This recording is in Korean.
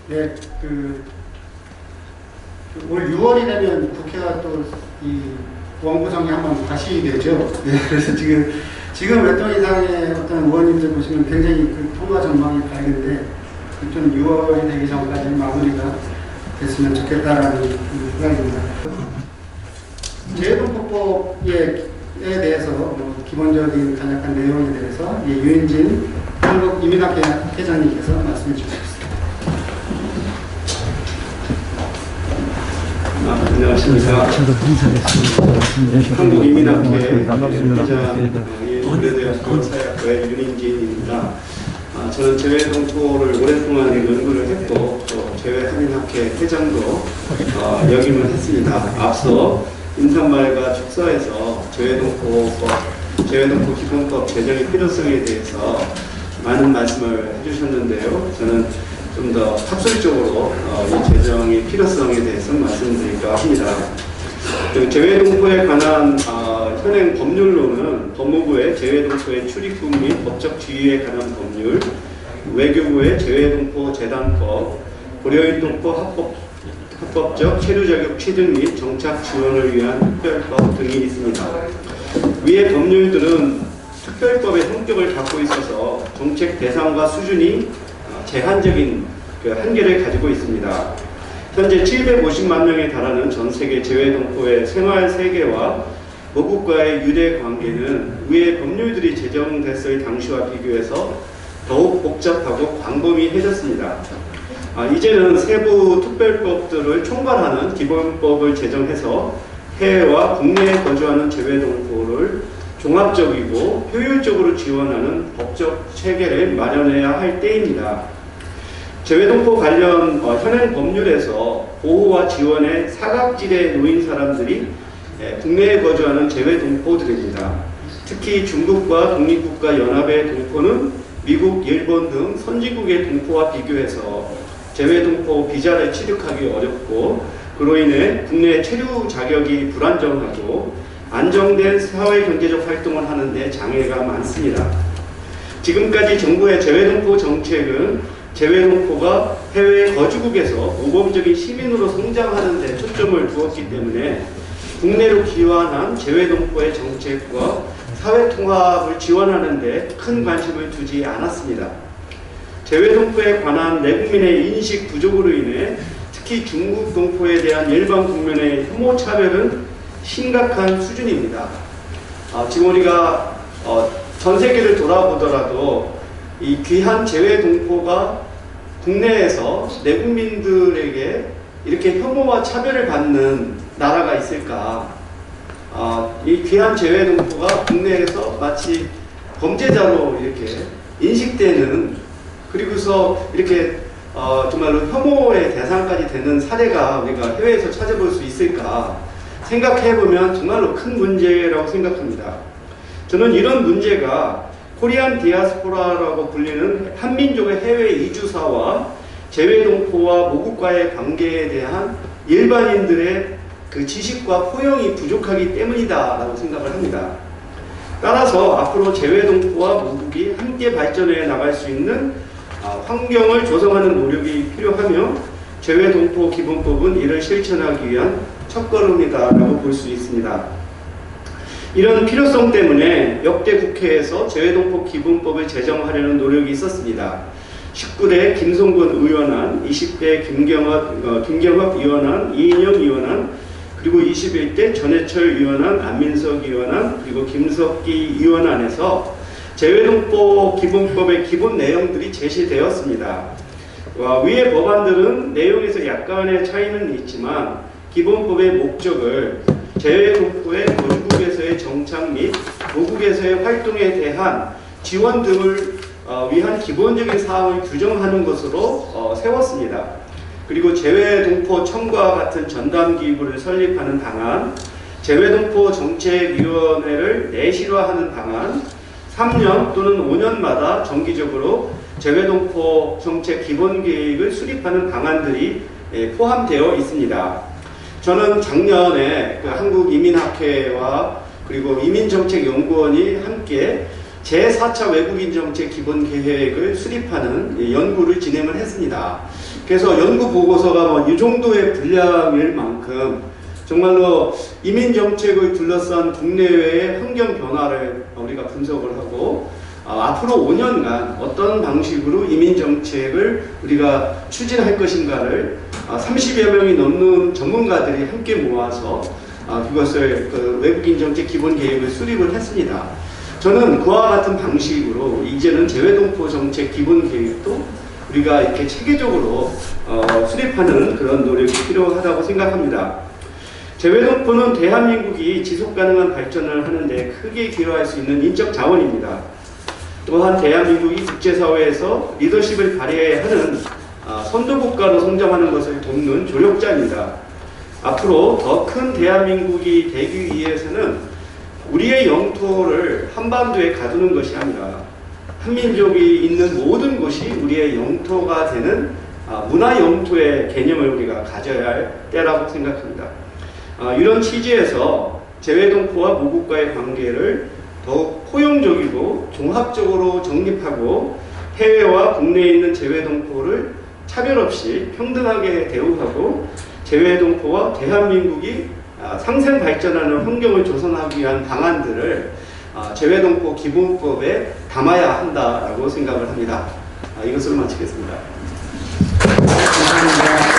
네, 올 6월이 되면 국회가 또 이 원구성이 한번 다시 되죠. 네, 그래서 지금 몇 동 이상의 어떤 의원님들 보시면 굉장히 통과 전망이 밝은데 좀 6월이 되기 전까지 마무리가 됐으면 좋겠다라는 생각입니다. 재외동포법에 대해서 기본적인 간략한 내용에 대해서 유인진 한국이민학회 회장님께서 말씀해 주시겠습니다. 안녕하십니까. 한국이민학회 회장 고려대학교 사회학과의 윤인진입니다. 저는 재외동포를 오랫동안 연구를 했고 또 재외한인학회 회장도 역임을 했습니다. 앞서 인사말과 축서에서 재외동포 기본법 제정의 필요성에 대해서 많은 말씀을 해주셨는데요. 저는 좀 더 학술적으로 이 제정의 필요성에 대해서 말씀드릴까 합니다. 재외동포에 관한 현행 법률로는 법무부의 재외동포의 출입국 및 법적 지위에 관한 법률, 외교부의 재외동포 재단법, 고려인동포 합법적 체류 자격 취득 및 정착 지원을 위한 특별법 등이 있습니다. 위의 법률들은 특별법의 성격을 갖고 있어서 정책 대상과 수준이 제한적인 한계를 가지고 있습니다. 현재 750만 명에 달하는 전 세계 재외동포의 생활 세계와 모국과의 유대 관계는 위의 법률들이 제정됐을 당시와 비교해서 더욱 복잡하고 광범위해졌습니다. 이제는 세부 특별법들을 총괄하는 기본법을 제정해서 해외와 국내에 거주하는 재외동포를 종합적이고 효율적으로 지원하는 법적 체계를 마련해야 할 때입니다. 재외동포 관련 현행 법률에서 보호와 지원에 사각지대에 놓인 사람들이 국내에 거주하는 재외동포들입니다. 특히 중국과 독립국가 연합의 동포는 미국, 일본 등 선진국의 동포와 비교해서 재외동포 비자를 취득하기 어렵고 그로 인해 국내 체류 자격이 불안정하고 안정된 사회경제적 활동을 하는데 장애가 많습니다. 지금까지 정부의 재외동포 정책은 재외동포가 해외 거주국에서 모범적인 시민으로 성장하는 데 초점을 두었기 때문에 국내로 귀환한 재외동포의 정책과 사회통합을 지원하는 데 큰 관심을 두지 않았습니다. 재외동포에 관한 내국민의 인식 부족으로 인해 특히 중국 동포에 대한 일반 국민의 혐오 차별은 심각한 수준입니다. 지금 우리가 전 세계를 돌아보더라도 이 귀한 재외동포가 국내에서 내국민들에게 이렇게 혐오와 차별을 받는 나라가 있을까? 이 귀한 재외동포가 국내에서 마치 범죄자로 이렇게 인식되는 그리고서 이렇게 정말로 혐오의 대상까지 되는 사례가 우리가 해외에서 찾아볼 수 있을까 생각해보면 정말로 큰 문제라고 생각합니다. 저는 이런 문제가 코리안 디아스포라라고 불리는 한민족의 해외 이주사와 재외동포와 모국과의 관계에 대한 일반인들의 그 지식과 포용이 부족하기 때문이다라고 생각을 합니다. 따라서 앞으로 재외동포와 모국이 함께 발전해 나갈 수 있는 환경을 조성하는 노력이 필요하며 재외동포 기본법은 이를 실천하기 위한 첫걸음이다라고 볼 수 있습니다. 이런 필요성 때문에 역대 국회에서 재외동포 기본법을 제정하려는 노력이 있었습니다. 19대 김성근 의원안, 20대 김경합 의원안, 이인영 의원안, 그리고 21대 전해철 의원안, 안민석 의원안, 그리고 김석기 의원안에서 재외동포 기본법의 기본 내용들이 제시되었습니다. 위의 법안들은 내용에서 약간의 차이는 있지만 기본법의 목적을 재외동포의 거주국에서의 정착 및 모국에서의 활동에 대한 지원 등을 위한 기본적인 사항을 규정하는 것으로 세웠습니다. 그리고 재외동포 청구와 같은 전담기구를 설립하는 방안, 재외동포 정책위원회를 내실화하는 방안, 3년 또는 5년마다 정기적으로 재외동포 정책 기본계획을 수립하는 방안들이 포함되어 있습니다. 저는 작년에 한국이민학회와 그리고 이민정책연구원이 함께 제4차 외국인 정책 기본 계획을 수립하는 연구를 진행을 했습니다. 그래서 연구 보고서가 뭐 이 정도의 분량일 만큼 정말로 이민 정책을 둘러싼 국내외의 환경 변화를 우리가 분석을 하고 앞으로 5년간 어떤 방식으로 이민 정책을 우리가 추진할 것인가를 30여 명이 넘는 전문가들이 함께 모아서 그것을 그 외국인 정책 기본 계획을 수립을 했습니다. 저는 그와 같은 방식으로 이제는 재외동포 정책 기본 계획도 우리가 이렇게 체계적으로 수립하는 그런 노력이 필요하다고 생각합니다. 재외동포는 대한민국이 지속가능한 발전을 하는데 크게 기여할 수 있는 인적 자원입니다. 또한 대한민국이 국제사회에서 리더십을 발휘해야 하는 선도국가로 성장하는 것을 돕는 조력자입니다. 앞으로 더 큰 대한민국이 되기 위해서는 우리의 영토를 한반도에 가두는 것이 아니라 한민족이 있는 모든 곳이 우리의 영토가 되는 문화 영토의 개념을 우리가 가져야 할 때라고 생각합니다. 이런 취지에서 재외동포와 모국과의 관계를 더욱 포용적이고 종합적으로 정립하고 해외와 국내에 있는 재외동포를 차별 없이 평등하게 대우하고 재외동포와 대한민국이 상생 발전하는 환경을 조성하기 위한 방안들을 재외동포 기본법에 담아야 한다라고 생각을 합니다. 이것으로 마치겠습니다. 감사합니다.